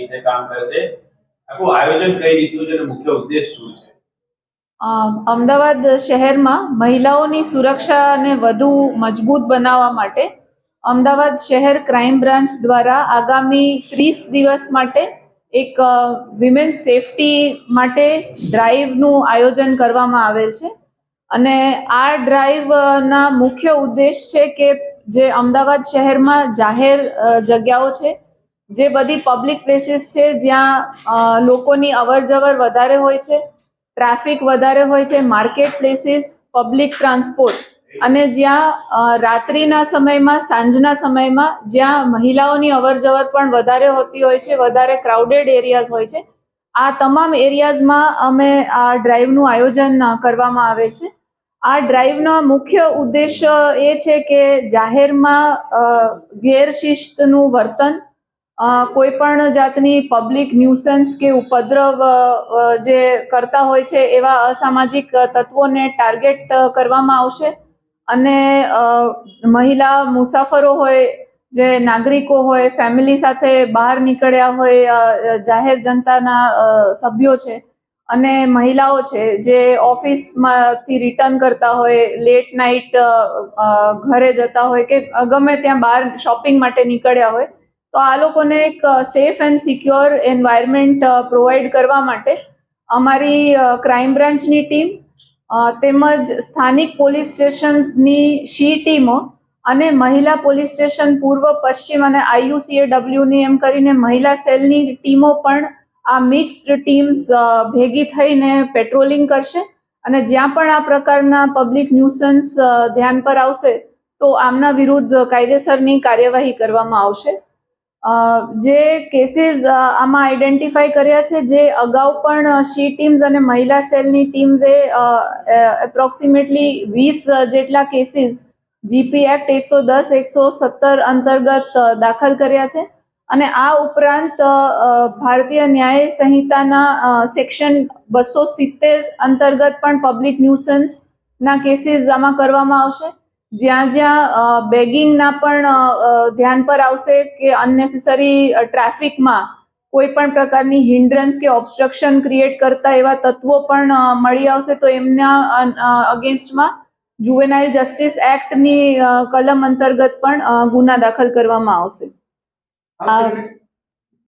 રીતે કામ કરે છે, આખું આયોજન કઈ રીતનું છે અને મુખ્ય ઉદ્દેશ શું છે? અમદાવાદ શહેરમાં મહિલાઓની સુરક્ષાને વધુ મજબૂત બનાવવા માટે અમદાવાદ શહેર ક્રાઇમ બ્રાન્ચ દ્વારા આગામી 30 દિવસ માટે એક વિમેન્સ સેફટી માટે ડ્રાઈવનું આયોજન કરવામાં આવેલ છે. અને આ ડ્રાઈવના મુખ્ય ઉદ્દેશ છે કે જે અમદાવાદ શહેરમાં જાહેર જગ્યાઓ છે, જે બધી પબ્લિક પ્લેસીસ છે જ્યાં લોકોની અવરજવર વધારે હોય છે, ટ્રાફિક વધારે હોય છે, માર્કેટ પ્લેસીસ, પબ્લિક ટ્રાન્સપોર્ટ, અને જ્યાં રાત્રિના સમયમાં, સાંજના સમયમાં જ્યાં મહિલાઓની અવરજવર પણ વધારે હોતી હોય છે, વધારે ક્રાઉડેડ એરિયાઝ હોય છે, આ તમામ એરિયાઝમાં અમે આ ડ્રાઈવનું આયોજન કરવામાં આવે છે. આ ડ્રાઈવનો મુખ્ય ઉદ્દેશ્ય એ છે કે જાહેરમાં ગેરશિસ્તનું વર્તન, કોઈ પણ જાતની પબ્લિક ન્યુસન્સ કે ઉપદ્રવ જે કરતા હોય છે એવા અસામાજિક તત્વોને ટાર્ગેટ કરવામાં આવશે. અને મહિલા મુસાફરો હોય, જે નાગરિકો હોય, ફેમિલી સાથે બહાર નીકળ્યા હોય, જાહેર જનતાના સભ્યો છે અને મહિલાઓ છે જે ઓફિસમાંથી રિટર્ન કરતા હોય, લેટ નાઇટ ઘરે જતા હોય કે ગમે ત્યાં બહાર શોપિંગ માટે નીકળ્યા હોય, તો આ લોકોને એક safe and secure environment provide કરવા માટે અમારી ક્રાઇમ બ્રાન્ચની ટીમ તેમજ સ્થાનિક પોલીસ સ્ટેશન્સની શી ટીમો અને મહિલા પોલીસ સ્ટેશન પૂર્વ, પશ્ચિમ અને IUCAWની એમ કરીને મહિલા સેલની ટીમો પણ આ મિક્સ્ડ ટીમ્સ ભેગી થઈને પેટ્રોલિંગ કરશે. અને જ્યાં પણ આ પ્રકારના પબ્લિક ન્યુસન્સ ધ્યાન પર આવશે તો આમના વિરુદ્ધ કાયદેસરની કાર્યવાહી કરવામાં આવશે. જે કેસીસ આમાં આઈડેન્ટિફાઈ કર્યા છે, જે અગાઉ પણ શી ટીમ્સ અને મહિલા સેલની ટીમ્સે એપ્રોક્સિમેટલી 20 જેટલા કેસીસ GP એક્ટ 110, 117 અંતર્ગત દાખલ કર્યા છે. અને આ ઉપરાંત ભારતીય ન્યાય સંહિતાના સેક્શન 270 અંતર્ગત પણ પબ્લિક ન્યુસન્સના કેસીસ આમાં કરવામાં આવશે. જ્યાં જ્યાં બેગિંગના પણ ધ્યાન પર આવશે કે અનનેસેસરી ટ્રાફિકમાં કોઈ પણ પ્રકારની હિન્ડ્રન્સ કે ઓબ્સ્ટ્રક્શન ક્રિએટ કરતા એવા તત્વો પણ મળી આવશે, તો એમના અગેન્સ્ટમાં જુવેનાઇલ જસ્ટિસ એક્ટની કલમ અંતર્ગત પણ ગુના દાખલ કરવામાં આવશે.